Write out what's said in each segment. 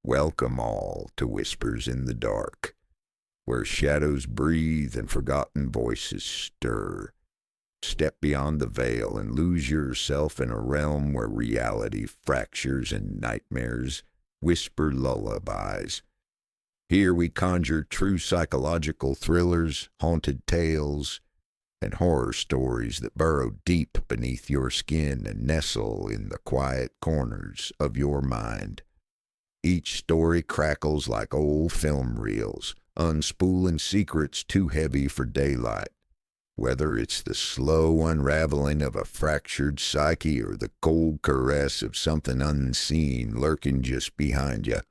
Welcome all to Whispers in the Dark, where shadows breathe and forgotten voices stir. Step beyond the veil and lose yourself in a realm where reality fractures and nightmares whisper lullabies. Here we conjure true psychological thrillers, haunted tales, and horror stories that burrow deep beneath your skin and nestle in the quiet corners of your mind. Each story crackles like old film reels, unspooling secrets too heavy for daylight. Whether it's the slow unraveling of a fractured psyche or the cold caress of something unseen lurking just behind you,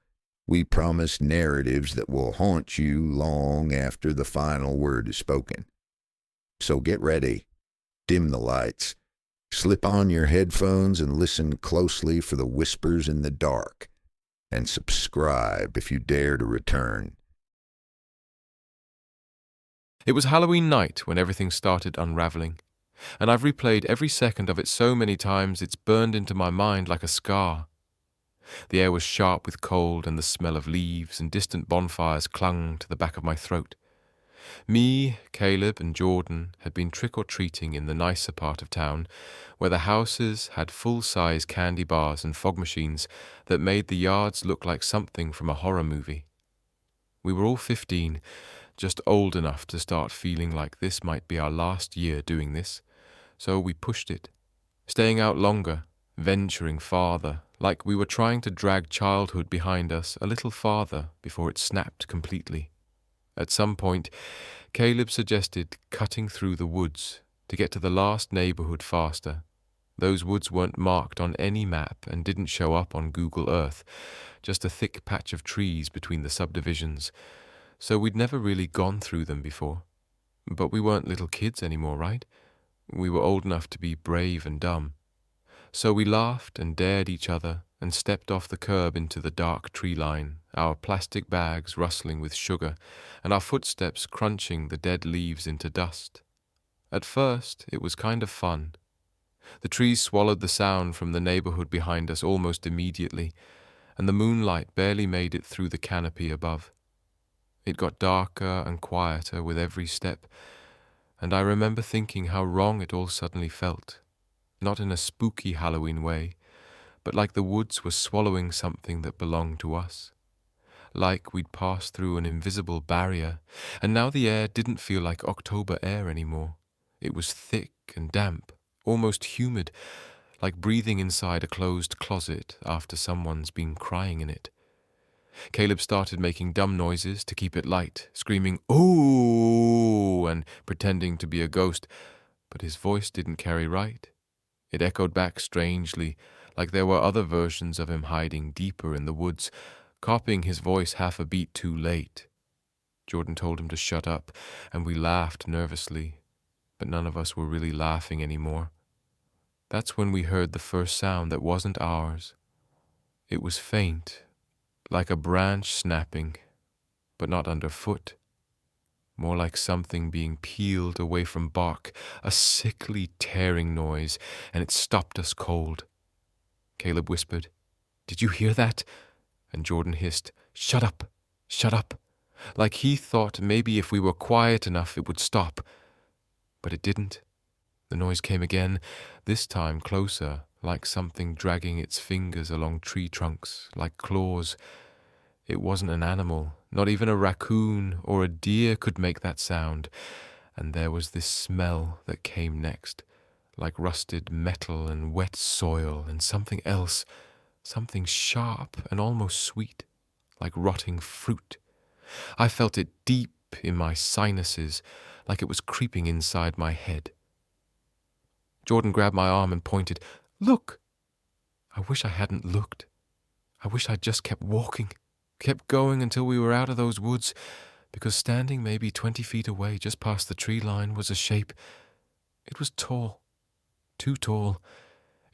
we promise narratives that will haunt you long after the final word is spoken. So get ready, dim the lights, slip on your headphones and listen closely for the whispers in the dark, and subscribe if you dare to return. It was Halloween night when everything started unraveling, and I've replayed every second of it so many times it's burned into my mind like a scar. The air was sharp with cold, and the smell of leaves and distant bonfires clung to the back of my throat. Me, Caleb, and Jordan had been trick-or-treating in the nicer part of town, where the houses had full-size candy bars and fog machines that made the yards look like something from a horror movie. We were all 15, just old enough to start feeling like this might be our last year doing this, so we pushed it, staying out longer, venturing farther, like we were trying to drag childhood behind us a little farther before it snapped completely. At some point, Caleb suggested cutting through the woods to get to the last neighborhood faster. Those woods weren't marked on any map and didn't show up on Google Earth, just a thick patch of trees between the subdivisions, so we'd never really gone through them before. But we weren't little kids anymore, right? We were old enough to be brave and dumb. So we laughed and dared each other and stepped off the curb into the dark tree line, our plastic bags rustling with sugar and our footsteps crunching the dead leaves into dust. At first, it was kind of fun. The trees swallowed the sound from the neighborhood behind us almost immediately, and the moonlight barely made it through the canopy above. It got darker and quieter with every step, and I remember thinking how wrong it all suddenly felt. Not in a spooky Halloween way, but like the woods were swallowing something that belonged to us. Like we'd passed through an invisible barrier, and now the air didn't feel like October air anymore. It was thick and damp, almost humid, like breathing inside a closed closet after someone's been crying in it. Caleb started making dumb noises to keep it light, screaming, "Ooh!" and pretending to be a ghost, but his voice didn't carry right. It echoed back strangely, like there were other versions of him hiding deeper in the woods, copying his voice half a beat too late. Jordan told him to shut up, and we laughed nervously, but none of us were really laughing anymore. That's when we heard the first sound that wasn't ours. It was faint, like a branch snapping, but not underfoot. More like something being peeled away from bark, a sickly tearing noise, and it stopped us cold. Caleb whispered, "Did you hear that?" And Jordan hissed, "Shut up, shut up," like he thought maybe if we were quiet enough it would stop. But it didn't. The noise came again, this time closer, like something dragging its fingers along tree trunks, like claws. It wasn't an animal, not even a raccoon or a deer could make that sound, and there was this smell that came next, like rusted metal and wet soil and something else, something sharp and almost sweet, like rotting fruit. I felt it deep in my sinuses, like it was creeping inside my head. Jordan grabbed my arm and pointed, "Look!" I wish I hadn't looked. I wish I'd just kept walking. Kept going until we were out of those woods, because standing maybe 20 feet away just past the tree line was a shape. It was tall, too tall,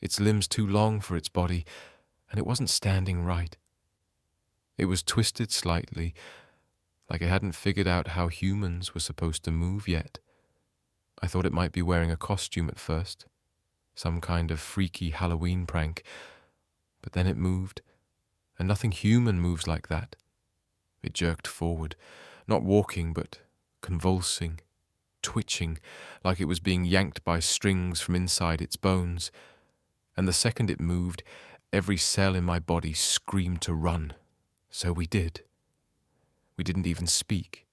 its limbs too long for its body, and it wasn't standing right. It was twisted slightly, like it hadn't figured out how humans were supposed to move yet. I thought it might be wearing a costume at first, some kind of freaky Halloween prank, but then it moved, and nothing human moves like that. It jerked forward, not walking, but convulsing, twitching, like it was being yanked by strings from inside its bones. And the second it moved, every cell in my body screamed to run. So we did. We didn't even speak.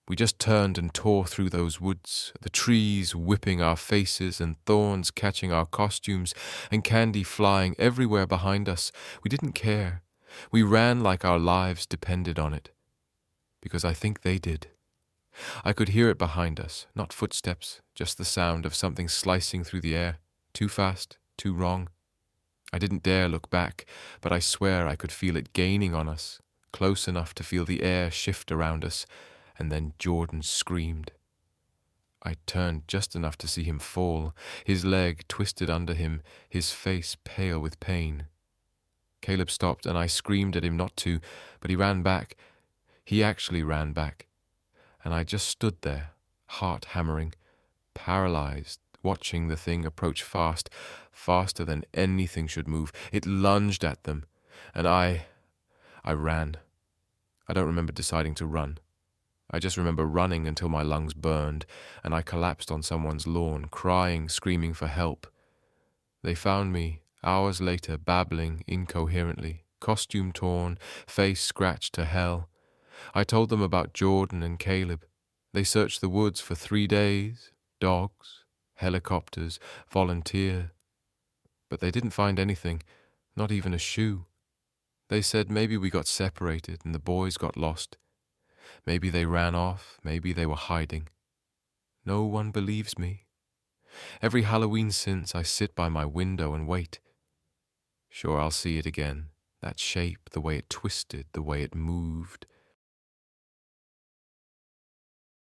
We just turned and tore through those woods, the trees whipping our faces and thorns catching our costumes and candy flying everywhere behind us. We didn't care. We ran like our lives depended on it. Because I think they did. I could hear it behind us, not footsteps, just the sound of something slicing through the air, too fast, too wrong. I didn't dare look back, but I swear I could feel it gaining on us, close enough to feel the air shift around us, and then Jordan screamed. I turned just enough to see him fall, his leg twisted under him, his face pale with pain. Caleb stopped, and I screamed at him not to, but he ran back. He actually ran back. And I just stood there, heart hammering, paralyzed, watching the thing approach fast, faster than anything should move. It lunged at them, and I ran. I don't remember deciding to run. I just remember running until my lungs burned, and I collapsed on someone's lawn, crying, screaming for help. They found me, hours later, babbling incoherently, costume torn, face scratched to hell. I told them about Jordan and Caleb. They searched the woods for 3 days, dogs, helicopters, volunteer. But they didn't find anything, not even a shoe. They said maybe we got separated and the boys got lost. Maybe they ran off, maybe they were hiding. No one believes me. Every Halloween since, I sit by my window and wait. Sure, I'll see it again, that shape, the way it twisted, the way it moved.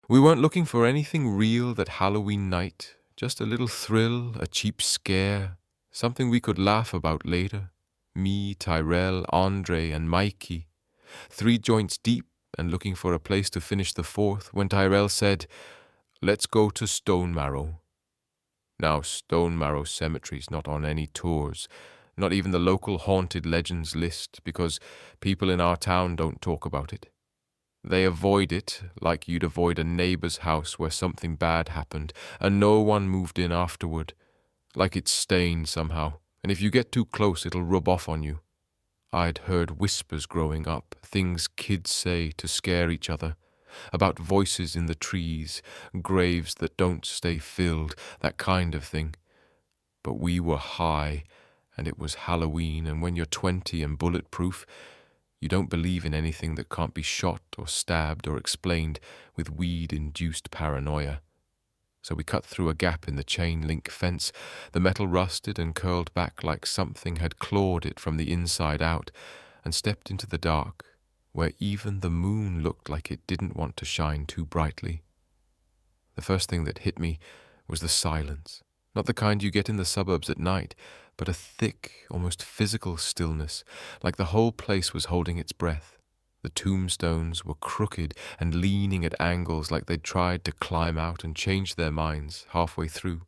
We weren't looking for anything real that Halloween night, just a little thrill, a cheap scare, something we could laugh about later. Me, Tyrell, Andre, and Mikey, 3 joints deep and looking for a place to finish the 4th when Tyrell said, "Let's go to Stone Marrow." Now, Stone Marrow Cemetery's not on any tours, not even the local haunted legends list, because people in our town don't talk about it. They avoid it like you'd avoid a neighbor's house where something bad happened and no one moved in afterward, like it's stained somehow, and if you get too close it'll rub off on you. I'd heard whispers growing up, things kids say to scare each other, about voices in the trees, graves that don't stay filled, that kind of thing. But we were high, and it was Halloween, and when you're 20 and bulletproof, you don't believe in anything that can't be shot or stabbed or explained with weed-induced paranoia. So we cut through a gap in the chain-link fence. The metal rusted and curled back like something had clawed it from the inside out, and stepped into the dark, where even the moon looked like it didn't want to shine too brightly. The first thing that hit me was the silence, not the kind you get in the suburbs at night, but a thick, almost physical stillness, like the whole place was holding its breath. The tombstones were crooked and leaning at angles like they'd tried to climb out and change their minds halfway through.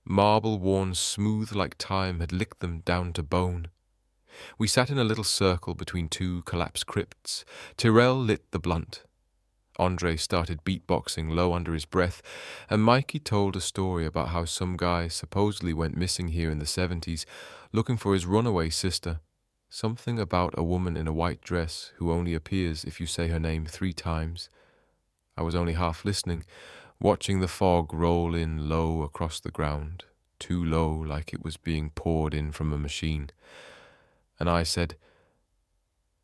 Marble worn smooth like time had licked them down to bone. We sat in a little circle between 2 collapsed crypts. Tyrell lit the blunt. Andre started beatboxing low under his breath, and Mikey told a story about how some guy supposedly went missing here in the 70s, looking for his runaway sister. Something about a woman in a white dress who only appears if you say her name 3 times. I was only half listening, watching the fog roll in low across the ground, too low like it was being poured in from a machine. And I said,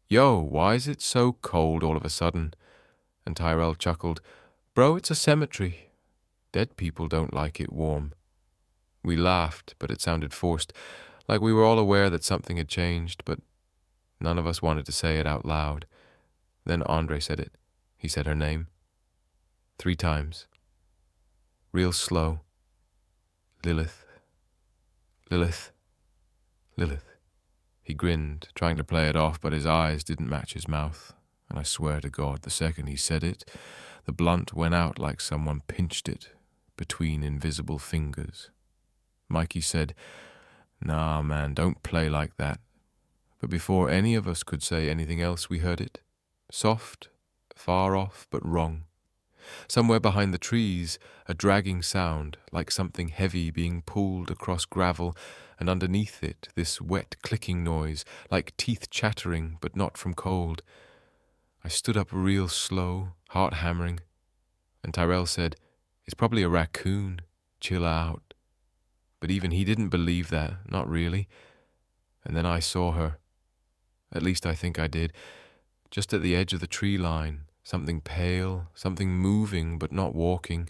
"Yo, why is it so cold all of a sudden?" And Tyrell chuckled, "Bro, it's a cemetery. Dead people don't like it warm." We laughed, but it sounded forced, like we were all aware that something had changed, but none of us wanted to say it out loud. Then Andre said it. He said her name. 3 times. Real slow. Lilith. Lilith. Lilith. He grinned, trying to play it off, but his eyes didn't match his mouth. And I swear to God, the second he said it, the blunt went out like someone pinched it between invisible fingers. Mikey said, "Nah, man, don't play like that. But before any of us could say anything else, we heard it. Soft, far off, but wrong. Somewhere behind the trees, a dragging sound, like something heavy being pulled across gravel, and underneath it, this wet clicking noise, like teeth chattering, but not from cold. I stood up real slow, heart hammering, and Tyrell said, "It's probably a raccoon. Chill out." But even he didn't believe that, not really. And then I saw her. At least I think I did. Just at the edge of the tree line, something pale, something moving but not walking.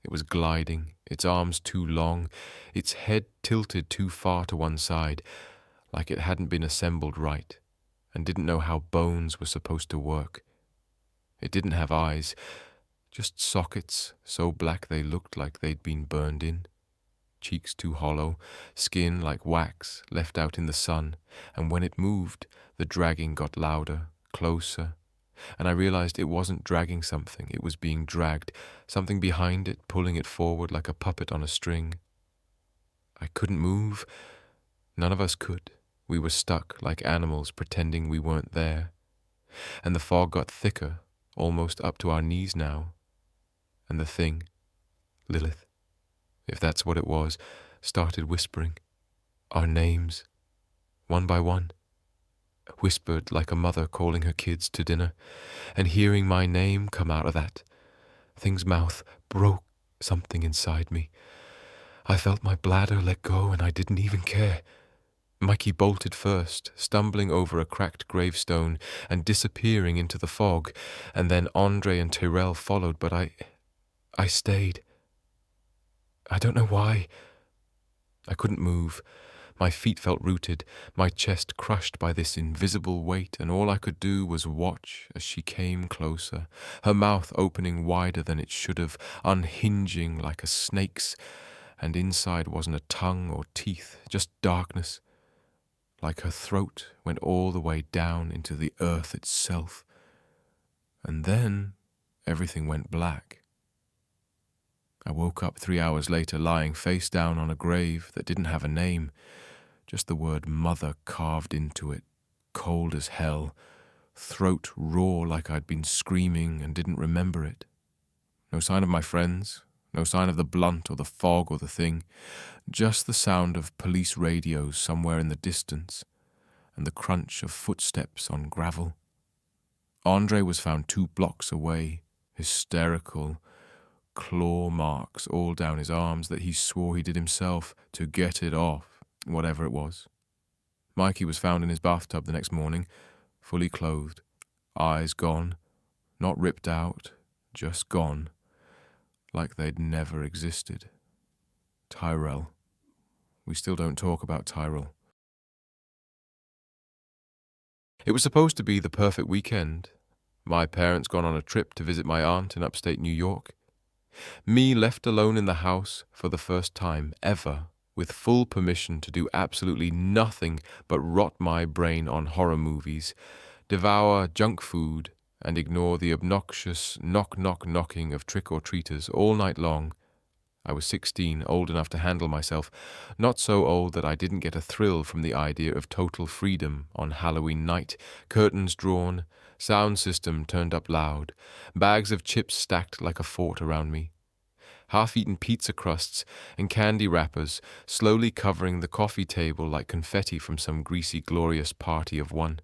It was gliding, its arms too long, its head tilted too far to one side, like it hadn't been assembled right, and didn't know how bones were supposed to work. It didn't have eyes, just sockets so black they looked like they'd been burned in. Cheeks too hollow, skin like wax left out in the sun, and when it moved, the dragging got louder, closer, and I realized it wasn't dragging something, it was being dragged, something behind it pulling it forward like a puppet on a string. I couldn't move. None of us could. We were stuck like animals pretending we weren't there. And the fog got thicker, almost up to our knees now. And the thing, Lilith, if that's what it was, started whispering. Our names, one by one. Whispered like a mother calling her kids to dinner, and hearing my name come out of that thing's mouth broke something inside me. I felt my bladder let go and I didn't even care. Mikey bolted first, stumbling over a cracked gravestone and disappearing into the fog, and then Andre and Tyrell followed, but I stayed. I don't know why. I couldn't move. My feet felt rooted, my chest crushed by this invisible weight, and all I could do was watch as she came closer, her mouth opening wider than it should have, unhinging like a snake's, and inside wasn't a tongue or teeth, just darkness. Like her throat went all the way down into the earth itself. And then everything went black. I woke up 3 hours later lying face down on a grave that didn't have a name, just the word mother carved into it, cold as hell, throat raw like I'd been screaming and didn't remember it. No sign of my friends, no sign of the blunt or the fog or the thing, just the sound of police radios somewhere in the distance and the crunch of footsteps on gravel. Andre was found 2 blocks away, hysterical, claw marks all down his arms that he swore he did himself to get it off, whatever it was. Mikey was found in his bathtub the next morning, fully clothed, eyes gone, not ripped out, just gone, like they'd never existed. Tyrell. We still don't talk about Tyrell. It was supposed to be the perfect weekend. My parents gone on a trip to visit my aunt in upstate New York. Me left alone in the house for the first time ever, with full permission to do absolutely nothing but rot my brain on horror movies, devour junk food, and ignore the obnoxious knock-knock-knocking of trick-or-treaters all night long. I was 16, old enough to handle myself, not so old that I didn't get a thrill from the idea of total freedom on Halloween night, curtains drawn, sound system turned up loud, bags of chips stacked like a fort around me, half-eaten pizza crusts and candy wrappers slowly covering the coffee table like confetti from some greasy, glorious party of one.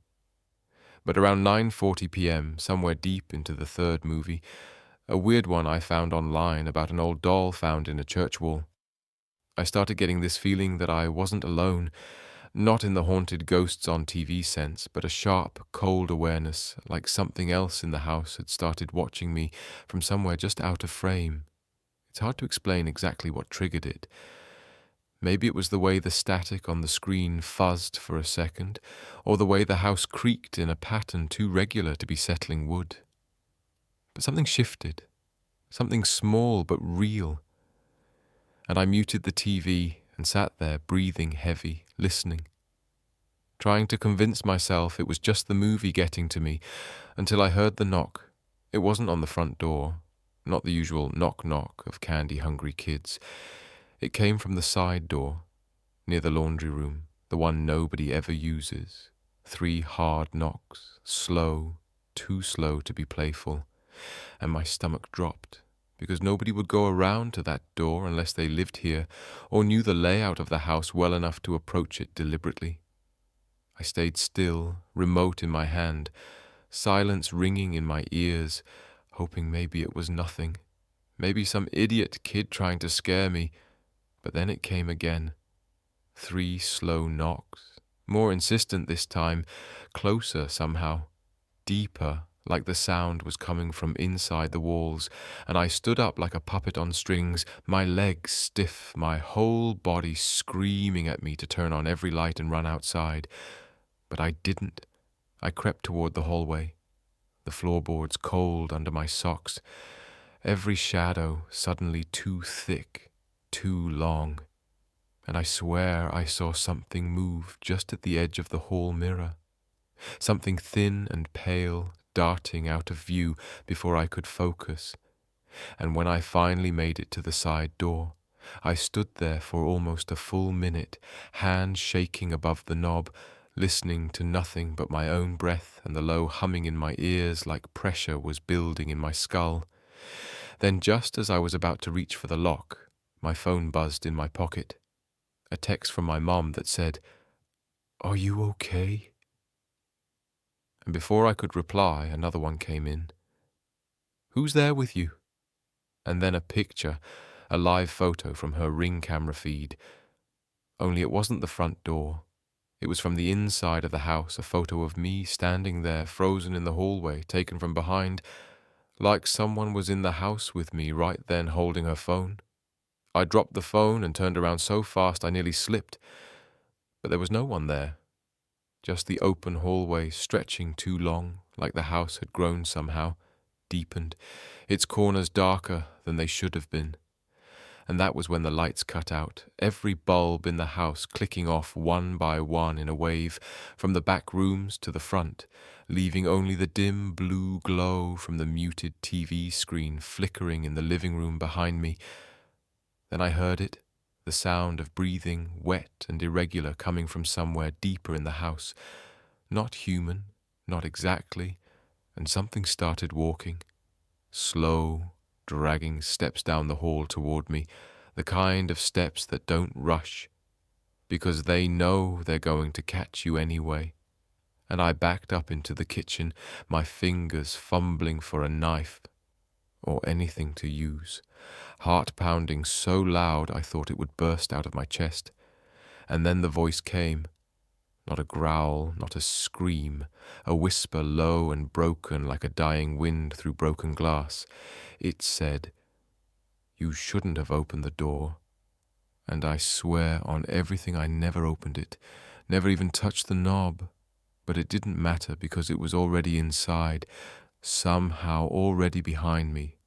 But around 9:40 p.m., somewhere deep into the third movie, a weird one I found online about an old doll found in a church wall, I started getting this feeling that I wasn't alone, not in the haunted ghosts on TV sense, but a sharp, cold awareness, like something else in the house had started watching me from somewhere just out of frame. It's hard to explain exactly what triggered it. Maybe it was the way the static on the screen fuzzed for a second, or the way the house creaked in a pattern too regular to be settling wood. But something shifted, something small but real. And I muted the TV and sat there breathing heavy, listening, trying to convince myself it was just the movie getting to me, until I heard the knock. It wasn't on the front door, not the usual knock-knock of candy-hungry kids. It came from the side door, near the laundry room, the one nobody ever uses. 3 hard knocks, slow, too slow to be playful, and my stomach dropped, because nobody would go around to that door unless they lived here or knew the layout of the house well enough to approach it deliberately. I stayed still, remote in my hand, silence ringing in my ears, hoping maybe it was nothing, maybe some idiot kid trying to scare me. But then it came again. 3 slow knocks, more insistent this time, closer somehow, deeper, like the sound was coming from inside the walls, and I stood up like a puppet on strings, my legs stiff, my whole body screaming at me to turn on every light and run outside. But I didn't. I crept toward the hallway, the floorboards cold under my socks, every shadow suddenly too thick, too long, and I swear I saw something move just at the edge of the hall mirror, something thin and pale darting out of view before I could focus. And when I finally made it to the side door, I stood there for almost a full minute, hands shaking above the knob, listening to nothing but my own breath and the low humming in my ears like pressure was building in my skull. Then just as I was about to reach for the lock, my phone buzzed in my pocket. A text from my mom that said, "Are you okay?" And before I could reply, another one came in. "Who's there with you?" And then a picture, a live photo from her Ring camera feed. Only it wasn't the front door. It was from the inside of the house, a photo of me standing there, frozen in the hallway, taken from behind, like someone was in the house with me right then holding her phone. I dropped the phone and turned around so fast I nearly slipped. But there was no one there. Just the open hallway stretching too long, like the house had grown somehow, deepened, its corners darker than they should have been. And that was when the lights cut out, every bulb in the house clicking off one by one in a wave, from the back rooms to the front, leaving only the dim blue glow from the muted TV screen flickering in the living room behind me. Then I heard it, the sound of breathing, wet and irregular, coming from somewhere deeper in the house. Not human, not exactly, and something started walking. Slow, dragging steps down the hall toward me, the kind of steps that don't rush, because they know they're going to catch you anyway. And I backed up into the kitchen, my fingers fumbling for a knife or anything to use, heart pounding so loud I thought it would burst out of my chest. And then the voice came, not a growl, not a scream, a whisper low and broken like a dying wind through broken glass. It said, "You shouldn't have opened the door." And I swear on everything I never opened it, never even touched the knob. But it didn't matter because it was already inside, somehow already behind me.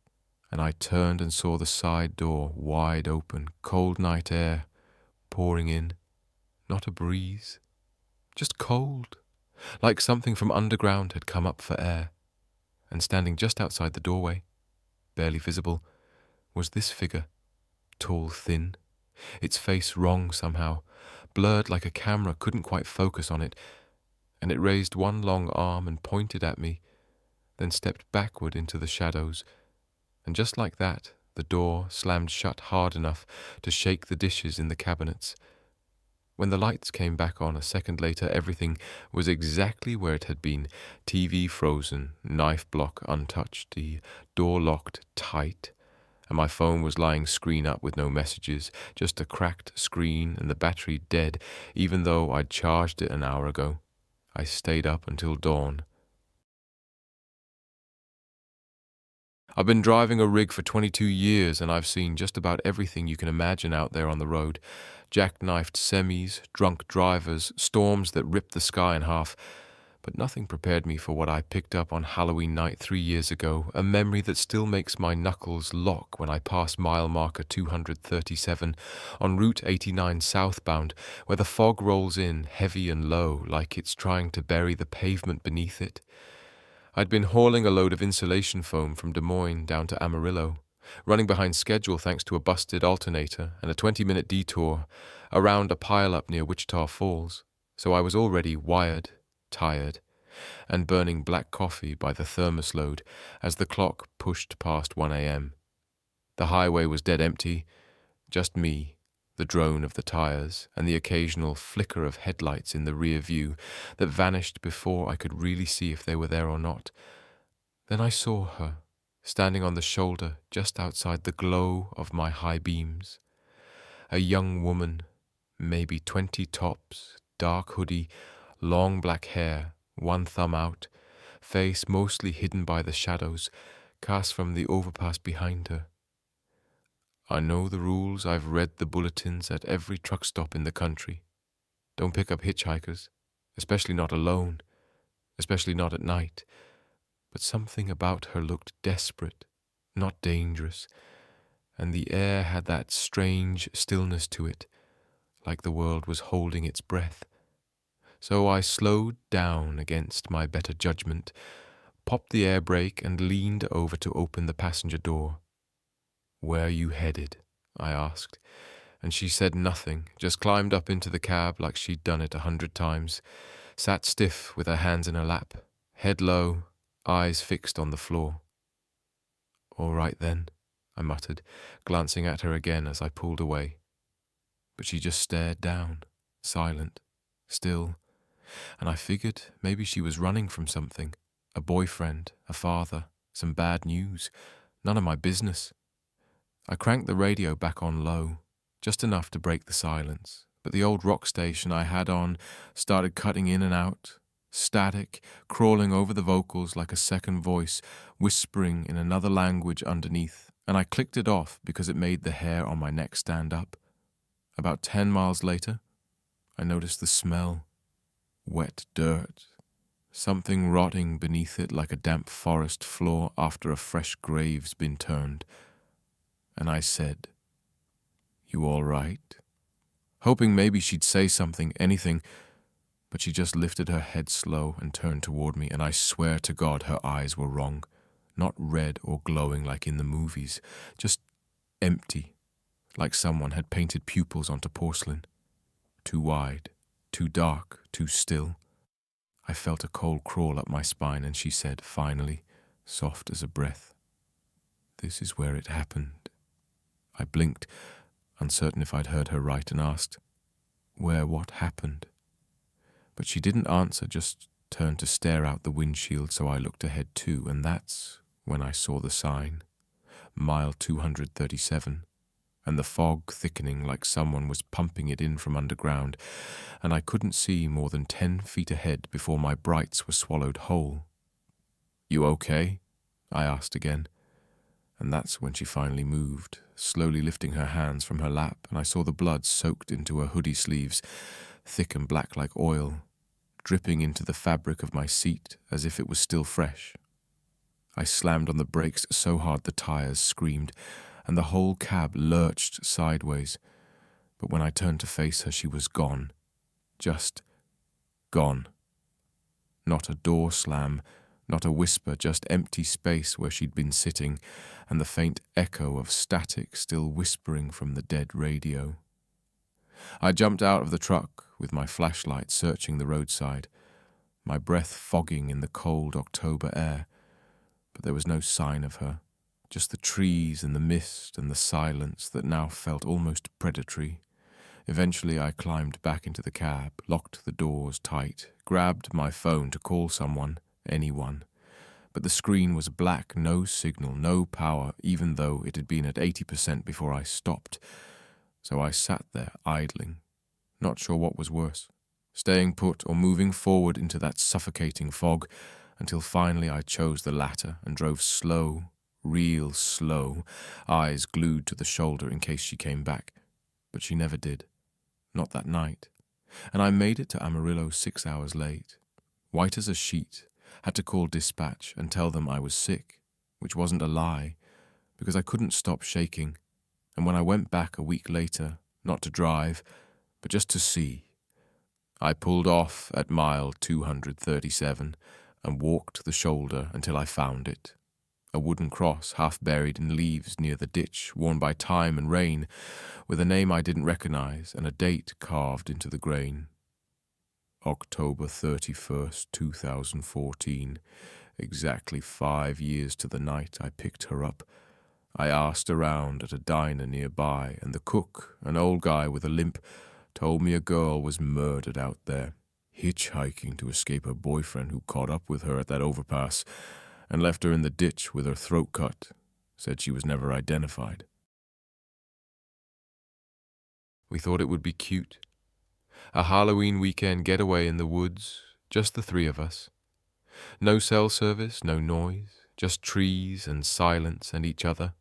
And I turned and saw the side door wide open, cold night air pouring in. Not a breeze, just cold, like something from underground had come up for air. And standing just outside the doorway, barely visible, was this figure, tall, thin, its face wrong somehow, blurred like a camera couldn't quite focus on it, and it raised one long arm and pointed at me, then stepped backward into the shadows, and just like that, the door slammed shut hard enough to shake the dishes in the cabinets. When the lights came back on a second later, everything was exactly where it had been, TV frozen, knife block untouched, the door locked tight, and my phone was lying screen up with no messages, just a cracked screen and the battery dead, even though I'd charged it an hour ago. I stayed up until dawn. I've been driving a rig for 22 years, and I've seen just about everything you can imagine out there on the road. Jackknifed semis, drunk drivers, storms that ripped the sky in half. But nothing prepared me for what I picked up on Halloween night 3 years ago, a memory that still makes my knuckles lock when I pass mile marker 237 on Route 89 southbound, where the fog rolls in heavy and low like it's trying to bury the pavement beneath it. I'd been hauling a load of insulation foam from Des Moines down to Amarillo, running behind schedule thanks to a busted alternator and a 20-minute detour around a pile-up near Wichita Falls, so I was already wired, tired, and burning black coffee by the thermos load as the clock pushed past 1 a.m. The highway was dead empty, just me, the drone of the tires, and the occasional flicker of headlights in the rear view that vanished before I could really see if they were there or not. Then I saw her, standing on the shoulder just outside the glow of my high beams. A young woman, maybe 20 tops, dark hoodie, long black hair, one thumb out, face mostly hidden by the shadows cast from the overpass behind her. I know the rules, I've read the bulletins at every truck stop in the country. Don't pick up hitchhikers, especially not alone, especially not at night. But something about her looked desperate, not dangerous, and the air had that strange stillness to it, like the world was holding its breath. So I slowed down against my better judgment, popped the air brake and leaned over to open the passenger door. "Where are you headed?" I asked, and she said nothing, just climbed up into the cab like she'd done it 100 times, sat stiff with her hands in her lap, head low, eyes fixed on the floor. "All right then," I muttered, glancing at her again as I pulled away. But she just stared down, silent, still, and I figured maybe she was running from something, a boyfriend, a father, some bad news, none of my business. I cranked the radio back on low, just enough to break the silence, but the old rock station I had on started cutting in and out, static, crawling over the vocals like a second voice, whispering in another language underneath, and I clicked it off because it made the hair on my neck stand up. About 10 miles later, I noticed the smell. Wet dirt. Something rotting beneath it like a damp forest floor after a fresh grave's been turned. And I said, "You all right?" Hoping maybe she'd say something, anything, but she just lifted her head slow and turned toward me, and I swear to God her eyes were wrong. Not red or glowing like in the movies, just empty, like someone had painted pupils onto porcelain. Too wide, too dark, too still. I felt a cold crawl up my spine, and she said, finally, soft as a breath, "This is where it happened." I blinked, uncertain if I'd heard her right, and asked, "Where what happened?" But she didn't answer, just turned to stare out the windshield, so I looked ahead too, and that's when I saw the sign, mile 237, and the fog thickening like someone was pumping it in from underground, and I couldn't see more than 10 feet ahead before my brights were swallowed whole. "You okay?" I asked again, and that's when she finally moved, slowly lifting her hands from her lap, and I saw the blood soaked into her hoodie sleeves, thick and black like oil, dripping into the fabric of my seat as if it was still fresh. I slammed on the brakes so hard the tires screamed, and the whole cab lurched sideways. But when I turned to face her, she was gone. Just gone. Not a door slam, not a whisper, just empty space where she'd been sitting, and the faint echo of static still whispering from the dead radio. I jumped out of the truck with my flashlight searching the roadside, my breath fogging in the cold October air, but there was no sign of her, just the trees and the mist and the silence that now felt almost predatory. Eventually I climbed back into the cab, locked the doors tight, grabbed my phone to call someone, anyone. But the screen was black, no signal, no power, even though it had been at 80% before I stopped. So I sat there idling, not sure what was worse, staying put or moving forward into that suffocating fog, until finally I chose the latter and drove slow, real slow, eyes glued to the shoulder in case she came back. But she never did. Not that night. And I made it to Amarillo 6 hours late. White as a sheet, had to call dispatch and tell them I was sick, which wasn't a lie, because I couldn't stop shaking. And when I went back a week later, not to drive, but just to see, I pulled off at mile 237 and walked the shoulder until I found it. a wooden cross half buried in leaves near the ditch worn by time and rain, with a name I didn't recognize and a date carved into the grain. October 31st, 2014. Exactly 5 years to the night I picked her up. I asked around at a diner nearby, and the cook, an old guy with a limp, told me a girl was murdered out there, hitchhiking to escape her boyfriend who caught up with her at that overpass and left her in the ditch with her throat cut. Said she was never identified. We thought it would be cute. A Halloween weekend getaway in the woods, just the three of us. No cell service, no noise, just trees and silence and each other,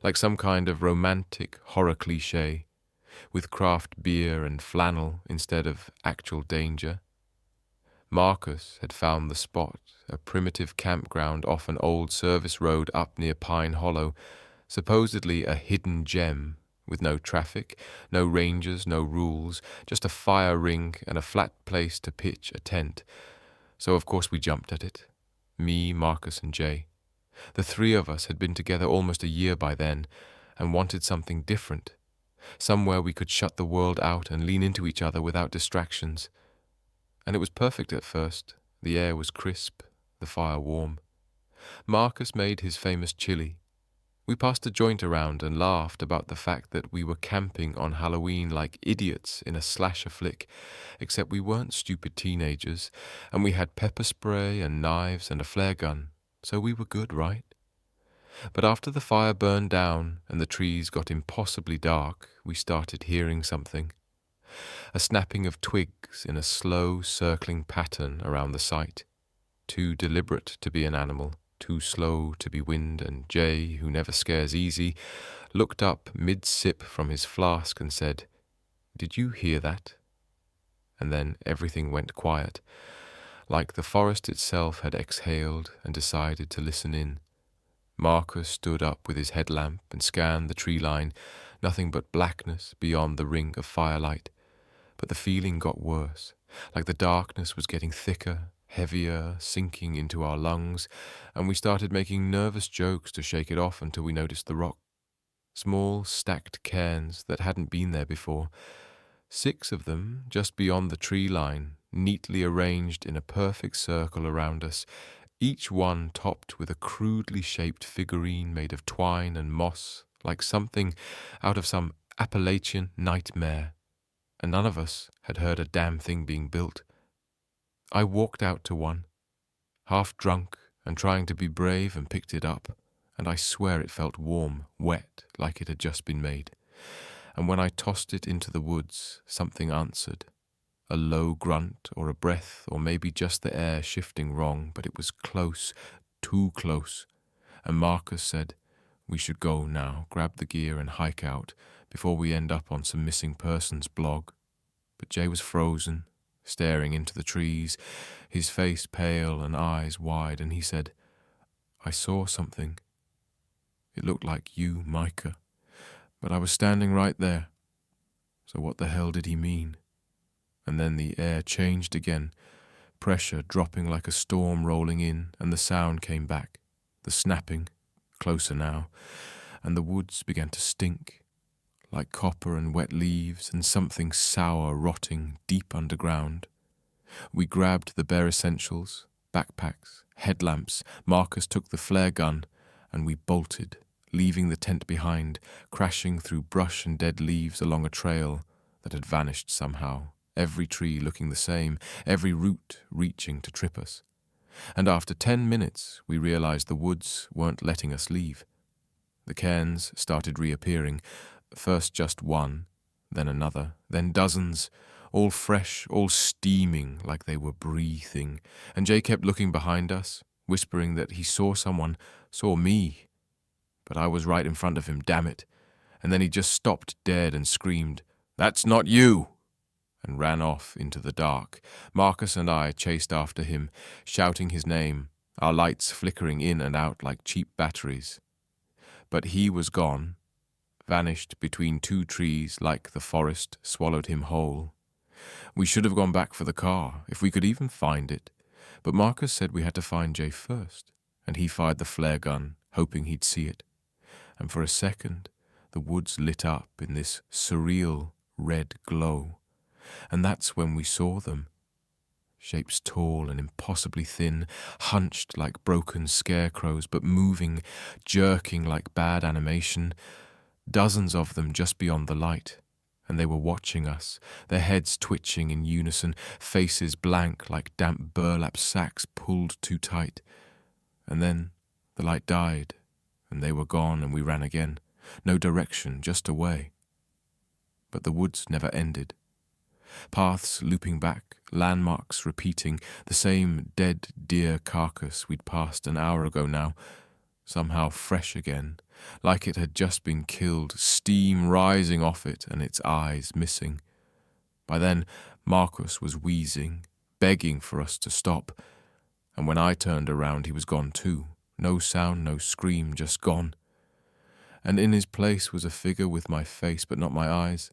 like some kind of romantic horror cliché, with craft beer and flannel instead of actual danger. Marcus had found the spot, a primitive campground off an old service road up near Pine Hollow, supposedly a hidden gem, with no traffic, no rangers, no rules, just a fire ring and a flat place to pitch a tent. So of course we jumped at it. Me, Marcus and Jay. The three of us had been together almost a year by then, and wanted something different. Somewhere we could shut the world out and lean into each other without distractions. And it was perfect at first. The air was crisp, the fire warm. Marcus made his famous chili. We passed a joint around and laughed about the fact that we were camping on Halloween like idiots in a slasher flick, except we weren't stupid teenagers, and we had pepper spray and knives and a flare gun, so we were good, right? But after the fire burned down and the trees got impossibly dark, we started hearing something. A snapping of twigs in a slow, circling pattern around the site. Too deliberate to be an animal, too slow to be wind, and Jay, who never scares easy, looked up mid-sip from his flask and said, "Did you hear that?" And then everything went quiet, like the forest itself had exhaled and decided to listen in. Marcus stood up with his headlamp and scanned the tree line, nothing but blackness beyond the ring of firelight. But the feeling got worse, like the darkness was getting thicker, heavier, sinking into our lungs, and we started making nervous jokes to shake it off until we noticed the rock. Small, stacked cairns that hadn't been there before. 6 of them, just beyond the tree line, neatly arranged in a perfect circle around us, each one topped with a crudely shaped figurine made of twine and moss, like something out of some Appalachian nightmare. And none of us had heard a damn thing being built. I walked out to one, half drunk and trying to be brave, and picked it up, and I swear it felt warm, wet, like it had just been made. And when I tossed it into the woods, something answered. A low grunt or a breath, or maybe just the air shifting wrong, but it was close, too close. And Marcus said, "We should go now, grab the gear and hike out, before we end up on some missing persons blog." But Jay was frozen, staring into the trees, his face pale and eyes wide, and he said, "I saw something. It looked like you, Micah, but I was standing right there. So what the hell did he mean?" And then the air changed again, pressure dropping like a storm rolling in, and the sound came back, the snapping, closer now, and the woods began to stink, like copper and wet leaves and something sour rotting deep underground. We grabbed the bare essentials, backpacks, headlamps. Marcus took the flare gun, and we bolted, leaving the tent behind, crashing through brush and dead leaves along a trail that had vanished somehow, every tree looking the same, every root reaching to trip us. And after 10 minutes, we realized the woods weren't letting us leave. The cairns started reappearing, first just one, then another, then dozens, all fresh, all steaming like they were breathing. And Jay kept looking behind us, whispering that he saw someone, saw me. But I was right in front of him, damn it. And then he just stopped dead and screamed, "That's not you!" and ran off into the dark. Marcus and I chased after him, shouting his name, our lights flickering in and out like cheap batteries. But he was gone, vanished between 2 trees like the forest swallowed him whole. We should have gone back for the car, if we could even find it, but Marcus said we had to find Jay first, and he fired the flare gun, hoping he'd see it. And for a second, the woods lit up in this surreal red glow. And that's when we saw them. Shapes tall and impossibly thin, hunched like broken scarecrows, but moving, jerking like bad animation. Dozens of them just beyond the light. And they were watching us, their heads twitching in unison, faces blank like damp burlap sacks pulled too tight. And then the light died, and they were gone, and we ran again. No direction, just away. But the woods never ended. Paths looping back, landmarks repeating, the same dead deer carcass we'd passed an hour ago now, somehow fresh again, like it had just been killed, steam rising off it and its eyes missing. By then, Marcus was wheezing, begging for us to stop, and when I turned around he was gone too. No sound, no scream, just gone. And in his place was a figure with my face but not my eyes,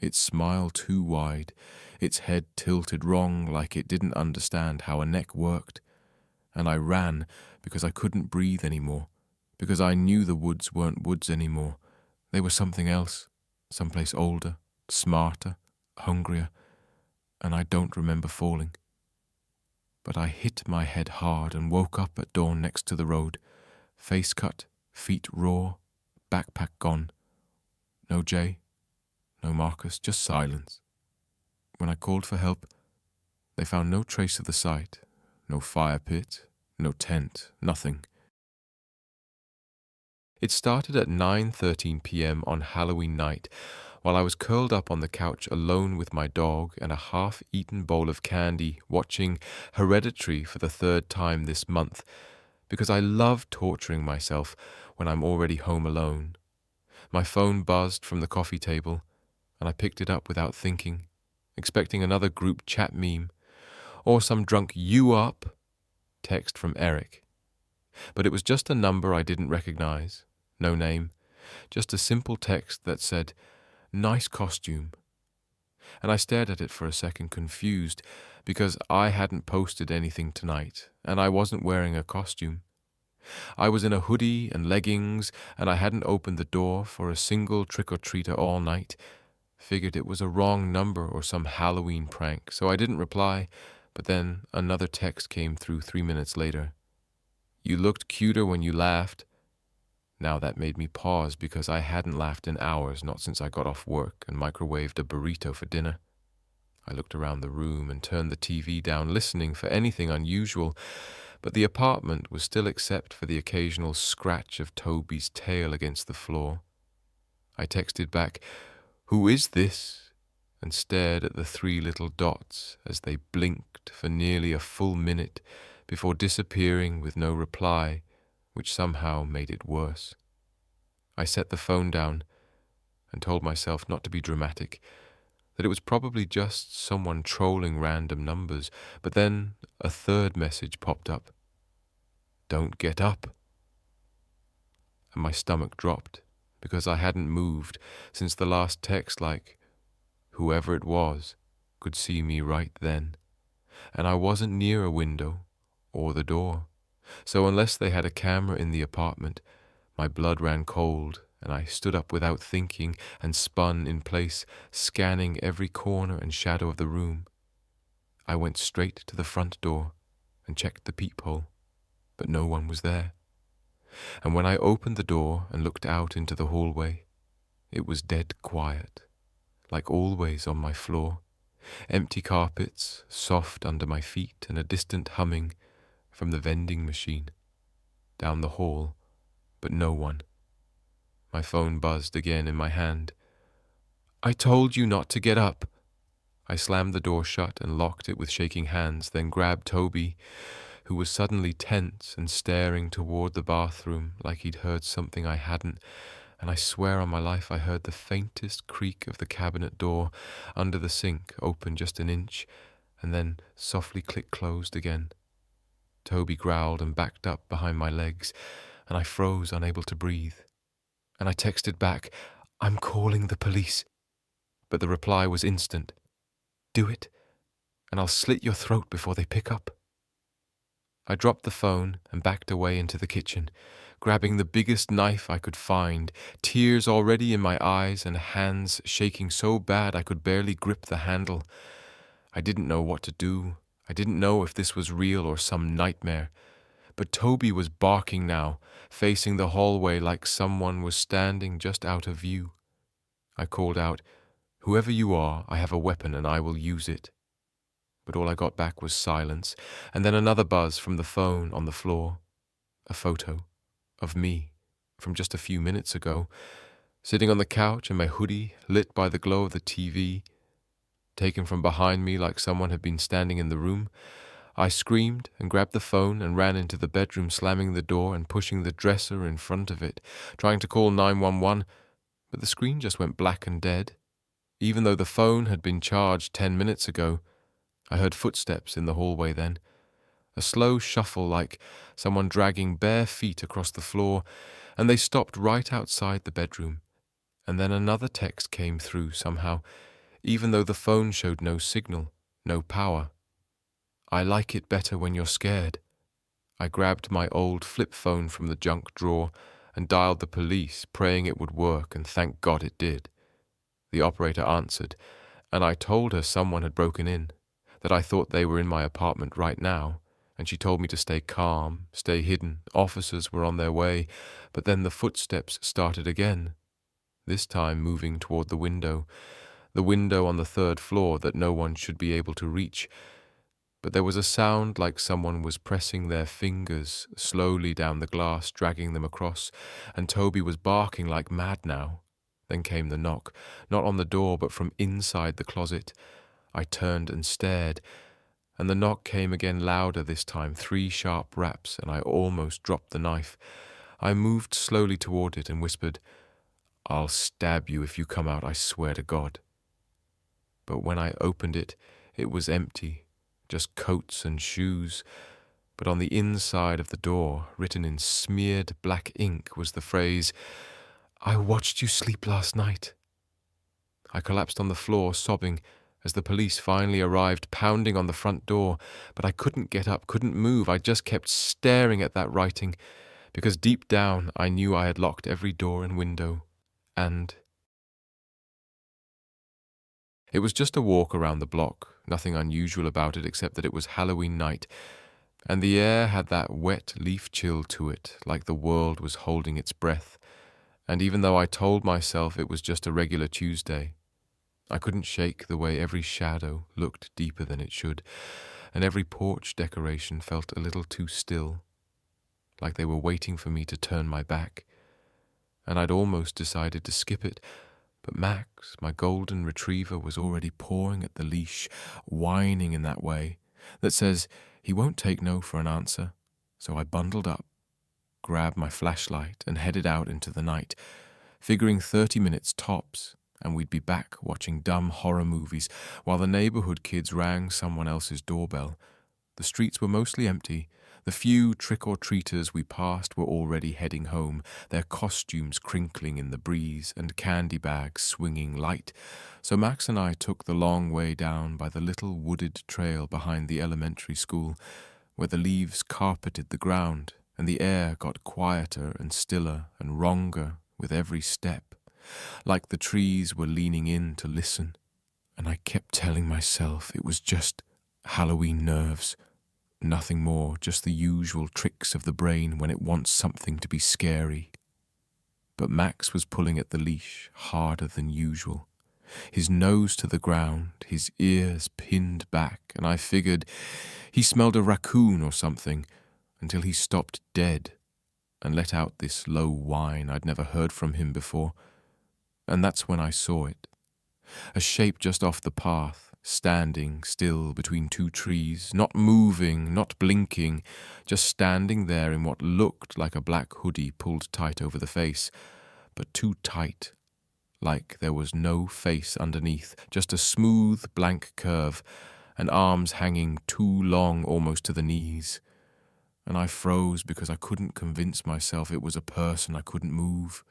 its smile too wide, its head tilted wrong like it didn't understand how a neck worked. And I ran because I couldn't breathe anymore, because I knew the woods weren't woods anymore. They were something else, someplace older, smarter, hungrier, and I don't remember falling. But I hit my head hard and woke up at dawn next to the road, face cut, feet raw, backpack gone. No Jay, no Marcus, just silence. When I called for help, they found no trace of the site, no fire pit, no tent, nothing. It started at 9:13 p.m. on Halloween night, while I was curled up on the couch alone with my dog and a half-eaten bowl of candy, watching Hereditary for the third time this month, because I love torturing myself when I'm already home alone. My phone buzzed from the coffee table, and I picked it up without thinking, expecting another group chat meme, or some drunk "you up" text from Eric. But it was just a number I didn't recognize, no name, just a simple text that said, "Nice costume." And I stared at it for a second, confused, because I hadn't posted anything tonight, and I wasn't wearing a costume. I was in a hoodie and leggings, and I hadn't opened the door for a single trick-or-treater all night. Figured it was a wrong number or some Halloween prank, so I didn't reply, but then another text came through 3 minutes later. "You looked cuter when you laughed." Now that made me pause because I hadn't laughed in hours, not since I got off work and microwaved a burrito for dinner. I looked around the room and turned the TV down, listening for anything unusual, but the apartment was still except for the occasional scratch of Toby's tail against the floor. I texted back, "Who is this?" and stared at the 3 little dots as they blinked for nearly a full minute before disappearing with no reply, which somehow made it worse. I set the phone down and told myself not to be dramatic, that it was probably just someone trolling random numbers, but then a third message popped up. "Don't get up." And my stomach dropped, because I hadn't moved since the last text, like whoever it was could see me right then, and I wasn't near a window or the door, so unless they had a camera in the apartment, my blood ran cold, and I stood up without thinking and spun in place, scanning every corner and shadow of the room. I went straight to the front door and checked the peephole, but no one was there. And when I opened the door and looked out into the hallway, it was dead quiet, like always on my floor. Empty carpets, soft under my feet, and a distant humming from the vending machine. Down the hall, but no one. My phone buzzed again in my hand. "I told you not to get up." I slammed the door shut and locked it with shaking hands, then grabbed Toby, who was suddenly tense and staring toward the bathroom like he'd heard something I hadn't, and I swear on my life I heard the faintest creak of the cabinet door under the sink open just an inch, and then softly click closed again. Toby growled and backed up behind my legs, and I froze, unable to breathe. And I texted back, "I'm calling the police." But the reply was instant. "Do it, and I'll slit your throat before they pick up." I dropped the phone and backed away into the kitchen, grabbing the biggest knife I could find, tears already in my eyes and hands shaking so bad I could barely grip the handle. I didn't know what to do. I didn't know if this was real or some nightmare. But Toby was barking now, facing the hallway like someone was standing just out of view. I called out, "Whoever you are, I have a weapon and I will use it." But all I got back was silence, and then another buzz from the phone on the floor. A photo of me from just a few minutes ago, sitting on the couch in my hoodie, lit by the glow of the TV, taken from behind me like someone had been standing in the room. I screamed and grabbed the phone and ran into the bedroom, slamming the door and pushing the dresser in front of it, trying to call 911, but the screen just went black and dead. Even though the phone had been charged 10 minutes ago, I heard footsteps in the hallway then, a slow shuffle like someone dragging bare feet across the floor, and they stopped right outside the bedroom. And then another text came through somehow, even though the phone showed no signal, no power. "I like it better when you're scared." I grabbed my old flip phone from the junk drawer and dialed the police, praying it would work, and thank God it did. The operator answered, and I told her someone had broken in, that I thought they were in my apartment right now, and she told me to stay calm, stay hidden. Officers were on their way, but then the footsteps started again, this time moving toward the window on the third floor that no one should be able to reach. But there was a sound like someone was pressing their fingers slowly down the glass, dragging them across, and Toby was barking like mad now. Then came the knock, not on the door, but from inside the closet. I turned and stared, and the knock came again louder this time, 3 sharp raps, and I almost dropped the knife. I moved slowly toward it and whispered, "I'll stab you if you come out, I swear to God." But when I opened it, it was empty. Just coats and shoes, but on the inside of the door, written in smeared black ink, was the phrase, "I watched you sleep last night." I collapsed on the floor, sobbing, as the police finally arrived, pounding on the front door, but I couldn't get up, couldn't move. I just kept staring at that writing, because deep down I knew I had locked every door and window, and... It was just a walk around the block, nothing unusual about it except that it was Halloween night, and the air had that wet leaf chill to it, like the world was holding its breath. And even though I told myself it was just a regular Tuesday, I couldn't shake the way every shadow looked deeper than it should, and every porch decoration felt a little too still, like they were waiting for me to turn my back. And I'd almost decided to skip it, but Max, my golden retriever, was already pawing at the leash, whining in that way that says he won't take no for an answer. So I bundled up, grabbed my flashlight, and headed out into the night, figuring 30 minutes tops, and we'd be back watching dumb horror movies while the neighborhood kids rang someone else's doorbell. The streets were mostly empty. The few trick-or-treaters we passed were already heading home, their costumes crinkling in the breeze and candy bags swinging light. So Max and I took the long way down by the little wooded trail behind the elementary school, where the leaves carpeted the ground and the air got quieter and stiller and wronger with every step, like the trees were leaning in to listen. And I kept telling myself it was just Halloween nerves. Nothing more, just the usual tricks of the brain when it wants something to be scary. But Max was pulling at the leash harder than usual, his nose to the ground, his ears pinned back, and I figured he smelled a raccoon or something, until he stopped dead and let out this low whine I'd never heard from him before. And that's when I saw it. A shape just off the path, standing still between 2 trees, not moving, not blinking, just standing there in what looked like a black hoodie pulled tight over the face, but too tight, like there was no face underneath, just a smooth blank curve, and arms hanging too long almost to the knees. And I froze because I couldn't convince myself it was a person. I couldn't move.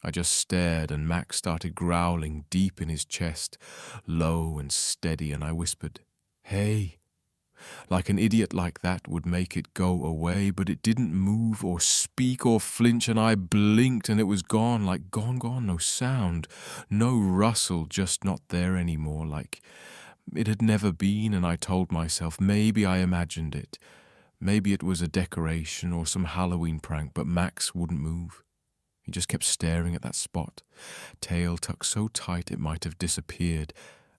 I just stared, and Max started growling deep in his chest, low and steady, and I whispered, "Hey." like an idiot like that would make it go away, but it didn't move or speak or flinch, and I blinked and it was gone, like gone, no sound, no rustle, just not there anymore, like it had never been. And I told myself, maybe I imagined it. Maybe it was a decoration or some Halloween prank, but Max wouldn't move. He just kept staring at that spot, tail tucked so tight it might have disappeared,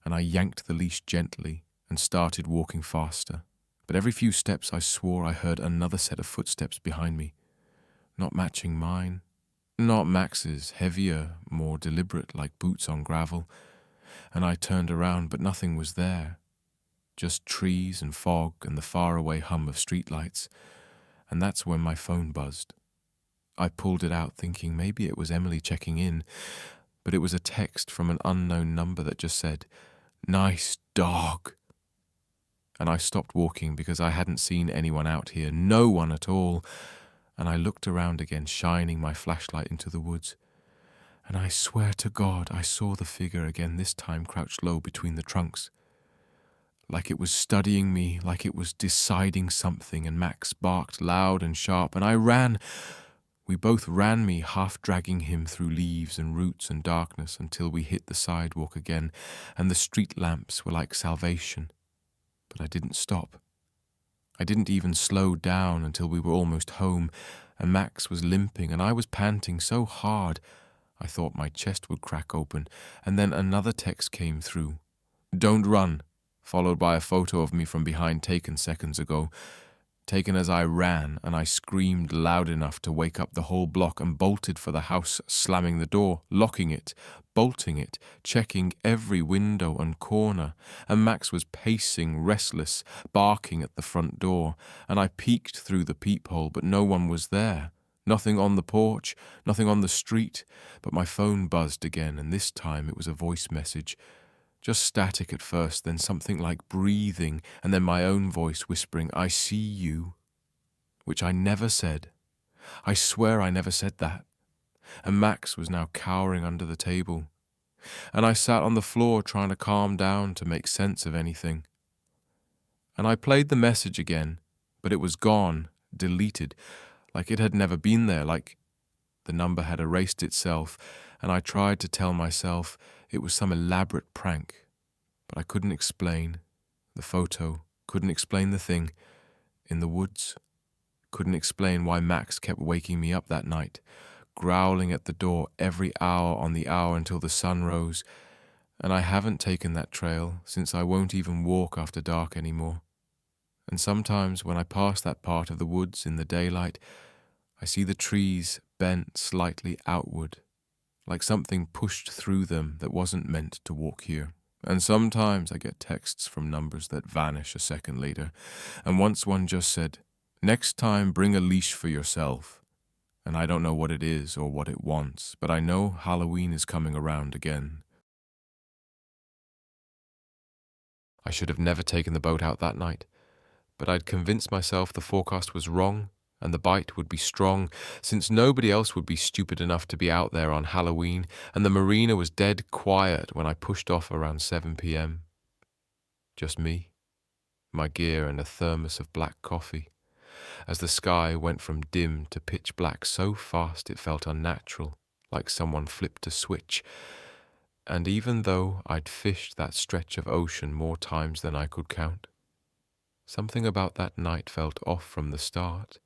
and I yanked the leash gently and started walking faster. But every few steps I swore I heard another set of footsteps behind me, not matching mine, not Max's, heavier, more deliberate, like boots on gravel. And I turned around, but nothing was there. Just trees and fog and the faraway hum of streetlights. And that's when my phone buzzed. I pulled it out thinking maybe it was Emily checking in, but it was a text from an unknown number that just said, "Nice dog." And I stopped walking because I hadn't seen anyone out here, no one at all. And I looked around again, shining my flashlight into the woods. And I swear to God, I saw the figure again, this time crouched low between the trunks. Like it was studying me, like it was deciding something, and Max barked loud and sharp, and I ran. We both ran, me half dragging him through leaves and roots and darkness until we hit the sidewalk again, and the street lamps were like salvation. But I didn't stop. I didn't even slow down until we were almost home, and Max was limping, and I was panting so hard I thought my chest would crack open. And then another text came through. "Don't run," followed by a photo of me from behind taken seconds ago. Taken as I ran, and I screamed loud enough to wake up the whole block and bolted for the house, slamming the door, locking it, bolting it, checking every window and corner. And Max was pacing, restless, barking at the front door, and I peeked through the peephole, but no one was there. Nothing on the porch, nothing on the street, but my phone buzzed again, and this time it was a voice message. Just static at first, then something like breathing, and then my own voice whispering, "I see you," which I never said. I swear I never said that. And Max was now cowering under the table. And I sat on the floor trying to calm down to make sense of anything. And I played the message again, but it was gone, deleted, like it had never been there, like the number had erased itself, and I tried to tell myself it was some elaborate prank, but I couldn't explain. The photo couldn't explain the thing in the woods, couldn't explain why Max kept waking me up that night, growling at the door every hour on the hour until the sun rose, and I haven't taken that trail since I won't even walk after dark anymore. And sometimes when I pass that part of the woods in the daylight, I see the trees bent slightly outward, like something pushed through them that wasn't meant to walk here. And sometimes I get texts from numbers that vanish a second later, and once one just said, "Next time bring a leash for yourself." And I don't know what it is or what it wants, but I know Halloween is coming around again. I should have never taken the boat out that night, but I'd convinced myself the forecast was wrong, and the bite would be strong, since nobody else would be stupid enough to be out there on Halloween, and the marina was dead quiet when I pushed off around 7 p.m. Just me, my gear, and a thermos of black coffee, as the sky went from dim to pitch black so fast it felt unnatural, like someone flipped a switch. And even though I'd fished that stretch of ocean more times than I could count, something about that night felt off from the start.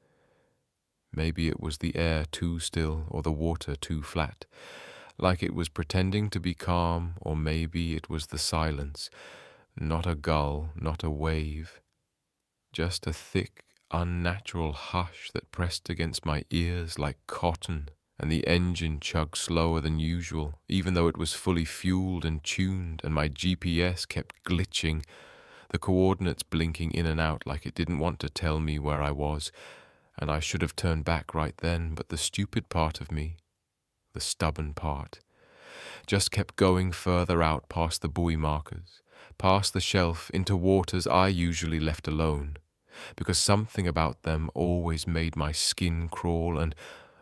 Maybe it was the air too still or the water too flat, like it was pretending to be calm, or maybe it was the silence, not a gull, not a wave, just a thick, unnatural hush that pressed against my ears like cotton, and the engine chugged slower than usual, even though it was fully fueled and tuned, and my GPS kept glitching, the coordinates blinking in and out like it didn't want to tell me where I was. And I should have turned back right then, but the stupid part of me, the stubborn part, just kept going further out past the buoy markers, past the shelf into waters I usually left alone, because something about them always made my skin crawl, and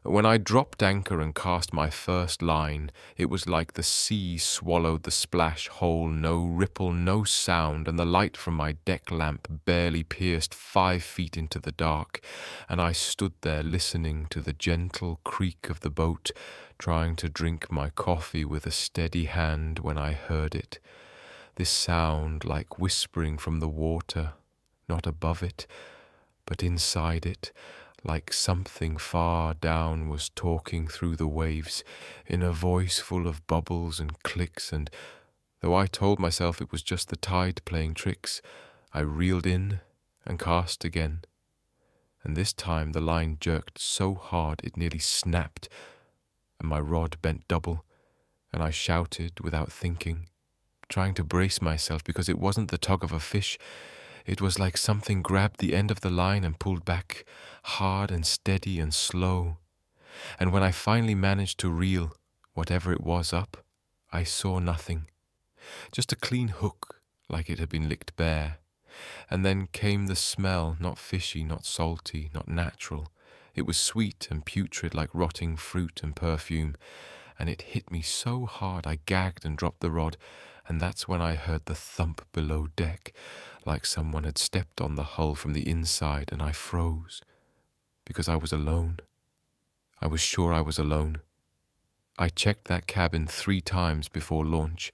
When I dropped anchor and cast my first line, it was like the sea swallowed the splash whole, no ripple, no sound, and the light from my deck lamp barely pierced 5 feet into the dark, and I stood there listening to the gentle creak of the boat, trying to drink my coffee with a steady hand when I heard it. This sound like whispering from the water, not above it, but inside it, like something far down was talking through the waves in a voice full of bubbles and clicks, and though I told myself it was just the tide playing tricks, I reeled in and cast again. And this time the line jerked so hard it nearly snapped, and my rod bent double, and I shouted without thinking, trying to brace myself because it wasn't the tug of a fish. It was like something grabbed the end of the line and pulled back, hard and steady and slow. And when I finally managed to reel whatever it was up, I saw nothing. Just a clean hook, like it had been licked bare. And then came the smell, not fishy, not salty, not natural. It was sweet and putrid like rotting fruit and perfume. And it hit me so hard I gagged and dropped the rod, and that's when I heard the thump below deck, like someone had stepped on the hull from the inside, and I froze. Because I was alone. I was sure I was alone. I checked that cabin 3 times before launch,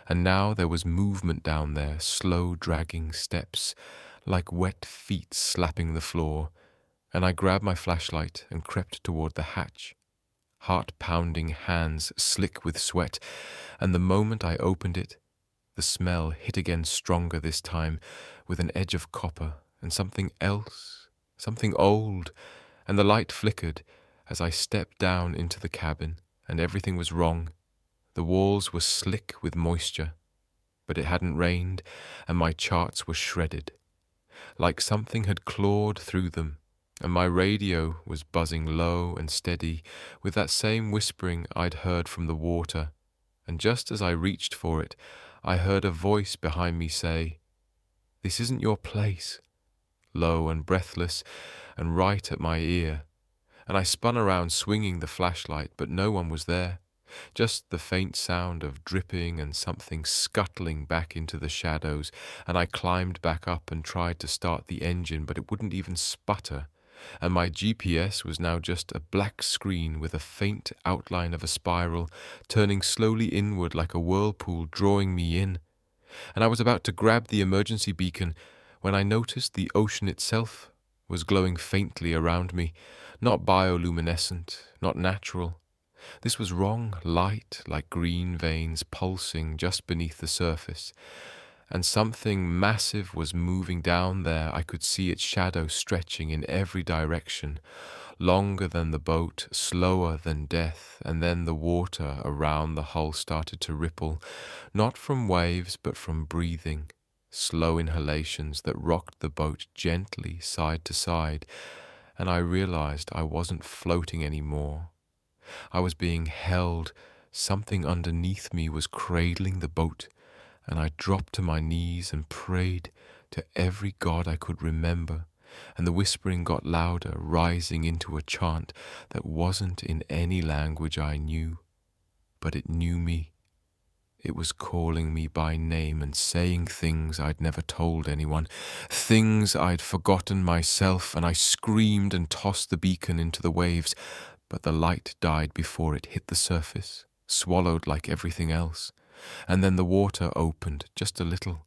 and now there was movement down there, slow dragging steps, like wet feet slapping the floor, and I grabbed my flashlight and crept toward the hatch, heart-pounding hands slick with sweat, and the moment I opened it, the smell hit again stronger this time, with an edge of copper and something else, something old, and the light flickered as I stepped down into the cabin, and everything was wrong. The walls were slick with moisture, but it hadn't rained, and my charts were shredded, like something had clawed through them, and my radio was buzzing low and steady with that same whispering I'd heard from the water, and just as I reached for it, I heard a voice behind me say, "This isn't your place," low and breathless, and right at my ear, and I spun around swinging the flashlight, but no one was there. Just the faint sound of dripping and something scuttling back into the shadows, and I climbed back up and tried to start the engine, but it wouldn't even sputter, and my GPS was now just a black screen with a faint outline of a spiral, turning slowly inward like a whirlpool drawing me in. And I was about to grab the emergency beacon when I noticed the ocean itself was glowing faintly around me, not bioluminescent, not natural. This was wrong light, like green veins pulsing just beneath the surface, and something massive was moving down there. I could see its shadow stretching in every direction, longer than the boat, slower than death, and then the water around the hull started to ripple, not from waves but from breathing, slow inhalations that rocked the boat gently side to side, and I realized I wasn't floating anymore. I was being held. Something underneath me was cradling the boat, and I dropped to my knees and prayed to every god I could remember, and the whispering got louder, rising into a chant that wasn't in any language I knew, but it knew me. It was calling me by name and saying things I'd never told anyone, things I'd forgotten myself, and I screamed and tossed the beacon into the waves, but the light died before it hit the surface, swallowed like everything else, and then the water opened just a little,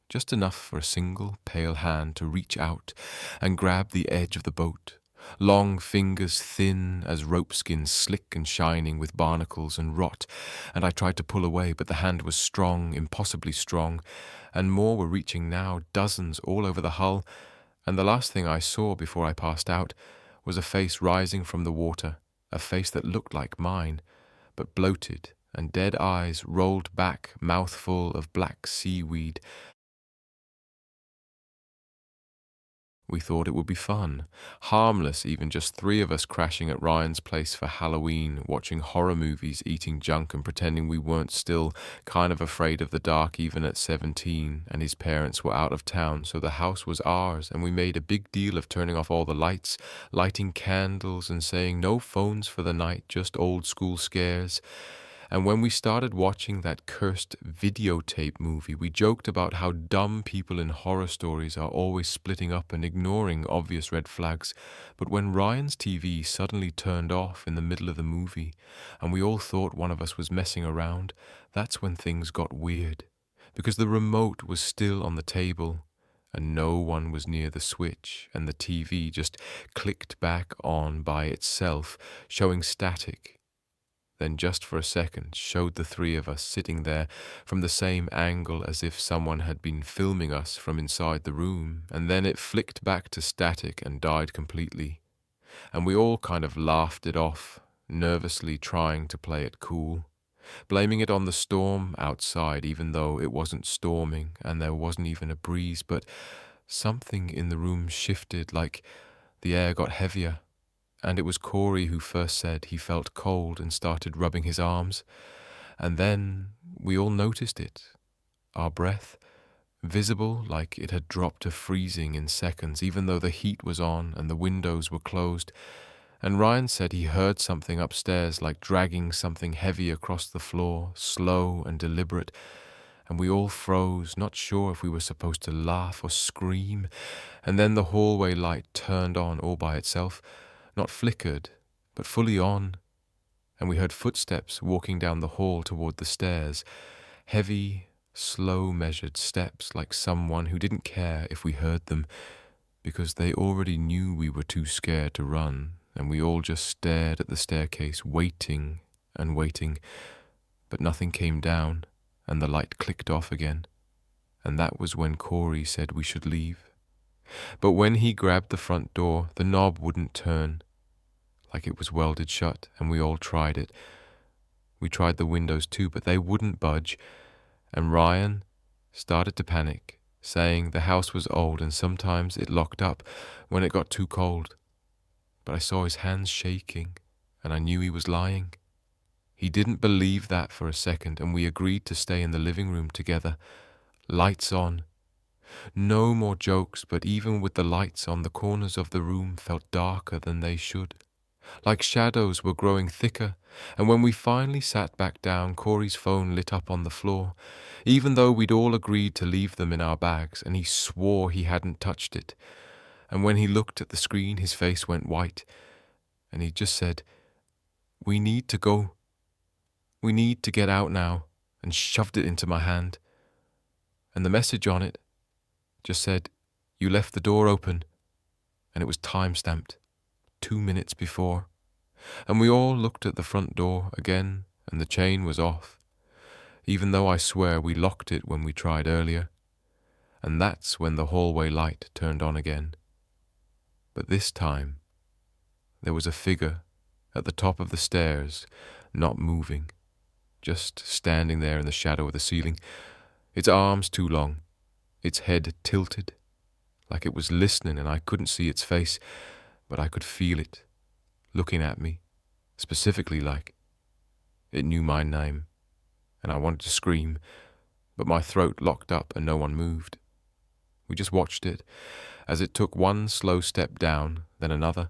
just enough for a single pale hand to reach out and grab the edge of the boat, long fingers thin as ropeskin, slick and shining with barnacles and rot, and I tried to pull away, but the hand was strong, impossibly strong, and more were reaching now, dozens all over the hull, and the last thing I saw before I passed out was a face rising from the water, a face that looked like mine, but bloated, and dead eyes rolled back, mouthful of black seaweed, We thought it would be fun, harmless, even just three of us crashing at Ryan's place for Halloween, watching horror movies, eating junk, and pretending we weren't still kind of afraid of the dark even at 17, and his parents were out of town, so the house was ours, and we made a big deal of turning off all the lights, lighting candles, and saying no phones for the night, just old school scares. And when we started watching that cursed videotape movie, we joked about how dumb people in horror stories are always splitting up and ignoring obvious red flags. But when Ryan's TV suddenly turned off in the middle of the movie, and we all thought one of us was messing around, that's when things got weird. Because the remote was still on the table, and no one was near the switch, and the TV just clicked back on by itself, showing static. Then just for a second showed the three of us sitting there from the same angle as if someone had been filming us from inside the room, and then it flicked back to static and died completely. And we all kind of laughed it off, nervously trying to play it cool, blaming it on the storm outside even though it wasn't storming and there wasn't even a breeze, but something in the room shifted, like the air got heavier. And it was Corey who first said he felt cold and started rubbing his arms. And then we all noticed it. Our breath, visible like it had dropped to freezing in seconds, even though the heat was on and the windows were closed. And Ryan said he heard something upstairs, like dragging something heavy across the floor, slow and deliberate. And we all froze, not sure if we were supposed to laugh or scream. And then the hallway light turned on all by itself. Not flickered, but fully on, and we heard footsteps walking down the hall toward the stairs, heavy, slow measured steps like someone who didn't care if we heard them, because they already knew we were too scared to run, and we all just stared at the staircase, waiting and waiting, but nothing came down, and the light clicked off again, and that was when Corey said we should leave. But when he grabbed the front door, the knob wouldn't turn, like it was welded shut, and we all tried it. We tried the windows too, but they wouldn't budge, and Ryan started to panic, saying the house was old and sometimes it locked up when it got too cold. But I saw his hands shaking, and I knew he was lying. He didn't believe that for a second, and we agreed to stay in the living room together, lights on. No more jokes, but even with the lights on, the corners of the room felt darker than they should. Like shadows were growing thicker, and when we finally sat back down, Corey's phone lit up on the floor, even though we'd all agreed to leave them in our bags, and he swore he hadn't touched it. And when he looked at the screen, his face went white, and he just said, "We need to go. We need to get out now," and shoved it into my hand. And the message on it just said, "You left the door open," and it was time-stamped. 2 minutes before, and we all looked at the front door again, and the chain was off, even though I swear we locked it when we tried earlier, and that's when the hallway light turned on again. But this time, there was a figure at the top of the stairs, not moving, just standing there in the shadow of the ceiling, its arms too long, its head tilted, like it was listening, and I couldn't see its face, but I could feel it, looking at me, specifically like. It knew my name, and I wanted to scream, but my throat locked up and no one moved. We just watched it, as it took one slow step down, then another,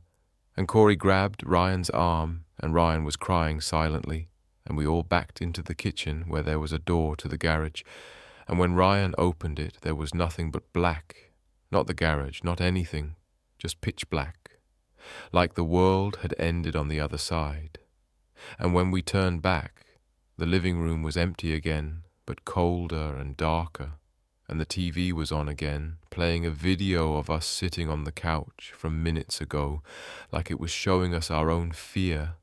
and Corey grabbed Ryan's arm, and Ryan was crying silently, and we all backed into the kitchen where there was a door to the garage, and when Ryan opened it, there was nothing but black, not the garage, not anything, just pitch black. Like the world had ended on the other side. And when we turned back, the living room was empty again, but colder and darker, and the TV was on again, playing a video of us sitting on the couch from minutes ago, like it was showing us our own fear,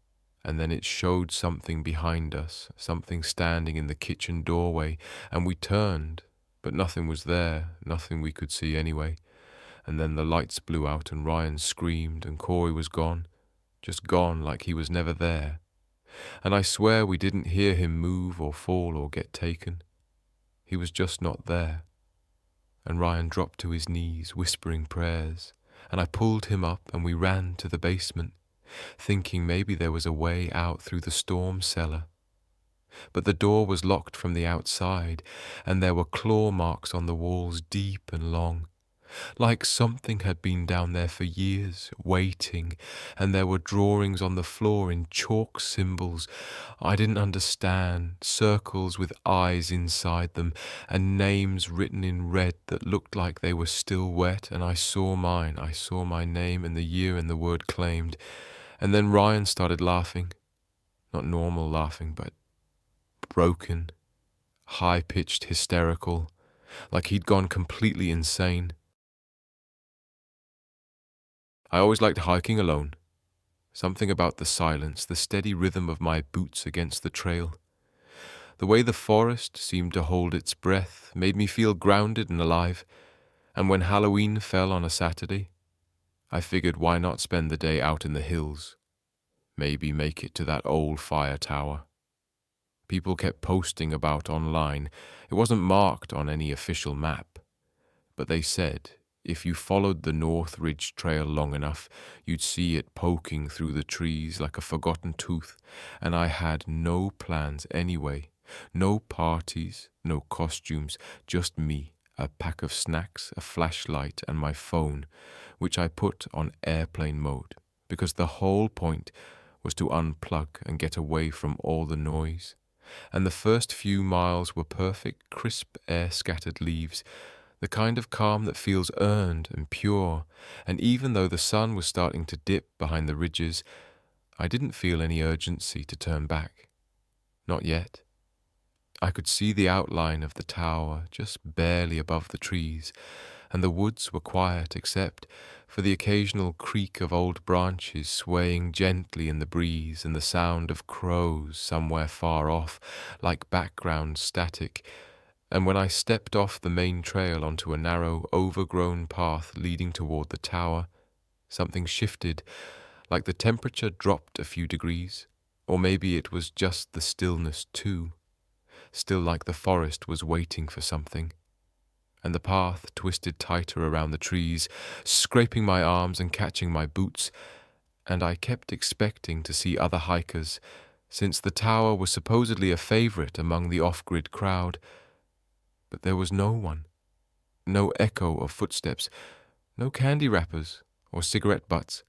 and then it showed something behind us, something standing in the kitchen doorway, and we turned, but nothing was there, nothing we could see anyway. And then the lights blew out and Ryan screamed and Corey was gone, just gone like he was never there. And I swear we didn't hear him move or fall or get taken. He was just not there. And Ryan dropped to his knees, whispering prayers, and I pulled him up and we ran to the basement, thinking maybe there was a way out through the storm cellar. But the door was locked from the outside, and there were claw marks on the walls deep and long, like something had been down there for years, waiting, and there were drawings on the floor in chalk symbols I didn't understand, circles with eyes inside them, and names written in red that looked like they were still wet, and I saw my name and the year and the word claimed. And then Ryan started laughing. Not normal laughing, but broken, high-pitched, hysterical, like he'd gone completely insane. I always liked hiking alone. Something about the silence, the steady rhythm of my boots against the trail. The way the forest seemed to hold its breath made me feel grounded and alive, and when Halloween fell on a Saturday, I figured why not spend the day out in the hills, maybe make it to that old fire tower. People kept posting about online. It wasn't marked on any official map, but they said if you followed the North Ridge Trail long enough, you'd see it poking through the trees like a forgotten tooth, and I had no plans anyway. No parties, no costumes, just me, a pack of snacks, a flashlight, and my phone, which I put on airplane mode, because the whole point was to unplug and get away from all the noise. And the first few miles were perfect, crisp air-scattered leaves, the kind of calm that feels earned and pure, and even though the sun was starting to dip behind the ridges, I didn't feel any urgency to turn back. Not yet. I could see the outline of the tower just barely above the trees, and the woods were quiet except for the occasional creak of old branches swaying gently in the breeze and the sound of crows somewhere far off, like background static. And when I stepped off the main trail onto a narrow, overgrown path leading toward the tower, something shifted, like the temperature dropped a few degrees, or maybe it was just the stillness too, still like the forest was waiting for something. And the path twisted tighter around the trees, scraping my arms and catching my boots, and I kept expecting to see other hikers, since the tower was supposedly a favorite among the off-grid crowd. But there was no one, no echo of footsteps, no candy wrappers or cigarette butts,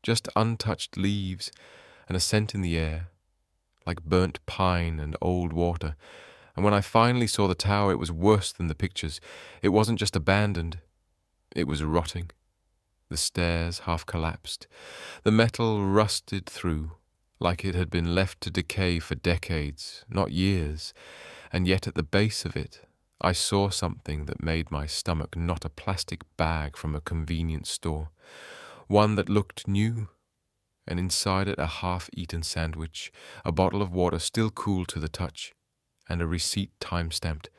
just untouched leaves and a scent in the air, like burnt pine and old water. And when I finally saw the tower, it was worse than the pictures. It wasn't just abandoned, it was rotting. The stairs half collapsed, the metal rusted through, like it had been left to decay for decades, not years. And yet at the base of it, I saw something that made my stomach knot, a plastic bag from a convenience store, one that looked new, and inside it a half-eaten sandwich, a bottle of water still cool to the touch, and a receipt time-stamped,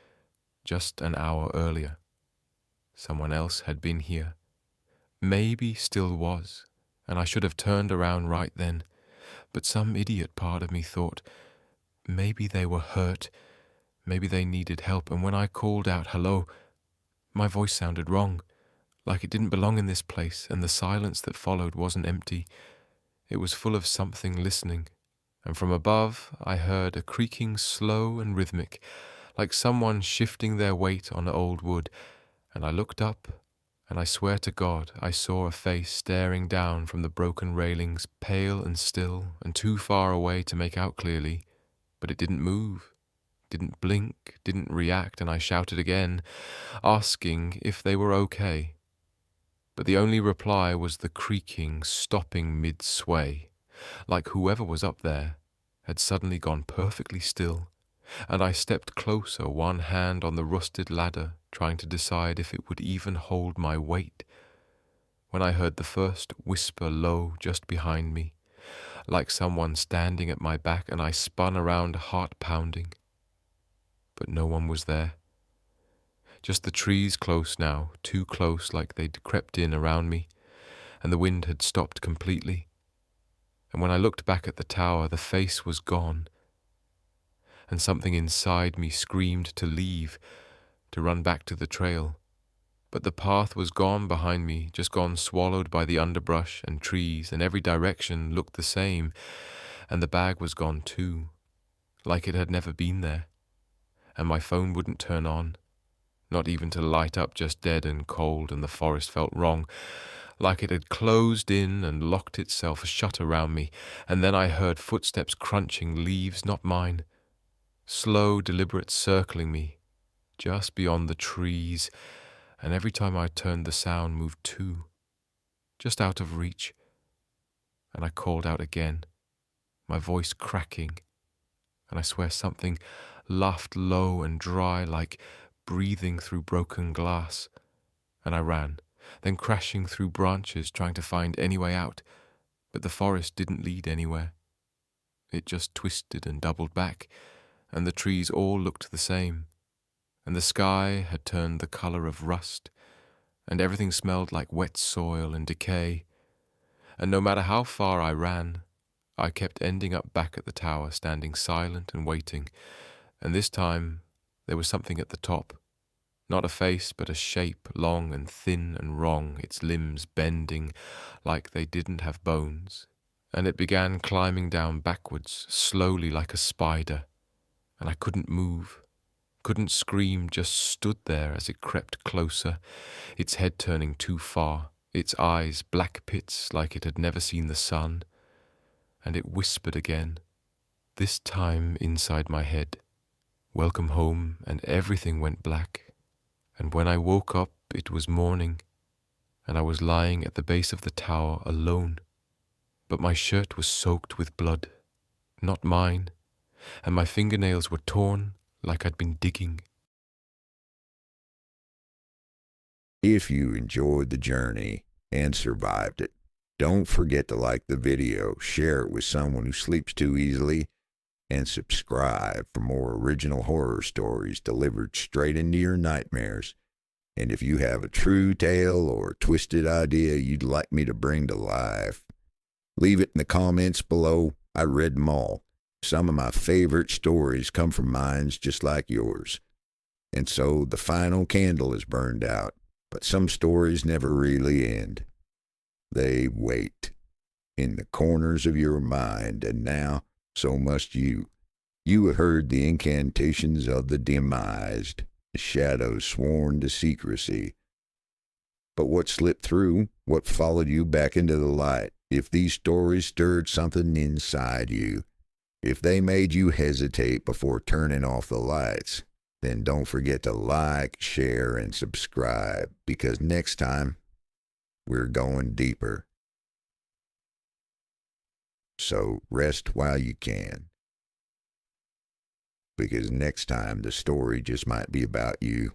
just an hour earlier. Someone else had been here. Maybe still was, and I should have turned around right then, but some idiot part of me thought, maybe they were hurt, maybe they needed help, and when I called out, "Hello," my voice sounded wrong, like it didn't belong in this place, and the silence that followed wasn't empty. It was full of something listening, and from above I heard a creaking slow and rhythmic, like someone shifting their weight on old wood, and I looked up, and I swear to God I saw a face staring down from the broken railings, pale and still, and too far away to make out clearly, but it didn't move, didn't blink, didn't react, and I shouted again, asking if they were okay. But the only reply was the creaking, stopping mid-sway, like whoever was up there had suddenly gone perfectly still, and I stepped closer, one hand on the rusted ladder, trying to decide if it would even hold my weight, when I heard the first whisper low just behind me, like someone standing at my back, and I spun around, heart pounding. But no one was there. Just the trees close now, too close, like they'd crept in around me, and the wind had stopped completely. And when I looked back at the tower, the face was gone, and something inside me screamed to leave, to run back to the trail. But the path was gone behind me, just gone swallowed by the underbrush and trees, and every direction looked the same, and the bag was gone too, like it had never been there. And my phone wouldn't turn on, not even to light up, just dead and cold, and the forest felt wrong, like it had closed in and locked itself shut around me. And then I heard footsteps crunching leaves, not mine, slow, deliberate, circling me, just beyond the trees, and every time I turned the sound moved too, just out of reach. And I called out again, my voice cracking, and I swear something laughed low and dry, like breathing through broken glass. And I ran, then crashing through branches, trying to find any way out. But the forest didn't lead anywhere. It just twisted and doubled back, and the trees all looked the same, and the sky had turned the color of rust, and everything smelled like wet soil and decay. And no matter how far I ran, I kept ending up back at the tower, standing silent and waiting. And this time there was something at the top. Not a face, but a shape, long and thin and wrong, its limbs bending like they didn't have bones. And it began climbing down backwards, slowly like a spider. And I couldn't move, couldn't scream, just stood there as it crept closer, its head turning too far, its eyes black pits like it had never seen the sun. And it whispered again, this time inside my head, welcome home, and everything went black. And when I woke up, it was morning, and I was lying at the base of the tower alone. But my shirt was soaked with blood, not mine, and my fingernails were torn like I'd been digging. If you enjoyed the journey and survived it, don't forget to like the video, share it with someone who sleeps too easily, and subscribe for more original horror stories delivered straight into your nightmares. And if you have a true tale or twisted idea you'd like me to bring to life, leave it in the comments below. I read them all. Some of my favorite stories come from minds just like yours. And so the final candle is burned out, but some stories never really end. They wait in the corners of your mind, and now so must you. You have heard the incantations of the demised, the shadows sworn to secrecy. But what slipped through, what followed you back into the light, if these stories stirred something inside you, if they made you hesitate before turning off the lights, then don't forget to like, share, and subscribe, because next time, we're going deeper. So rest while you can, because next time the story just might be about you.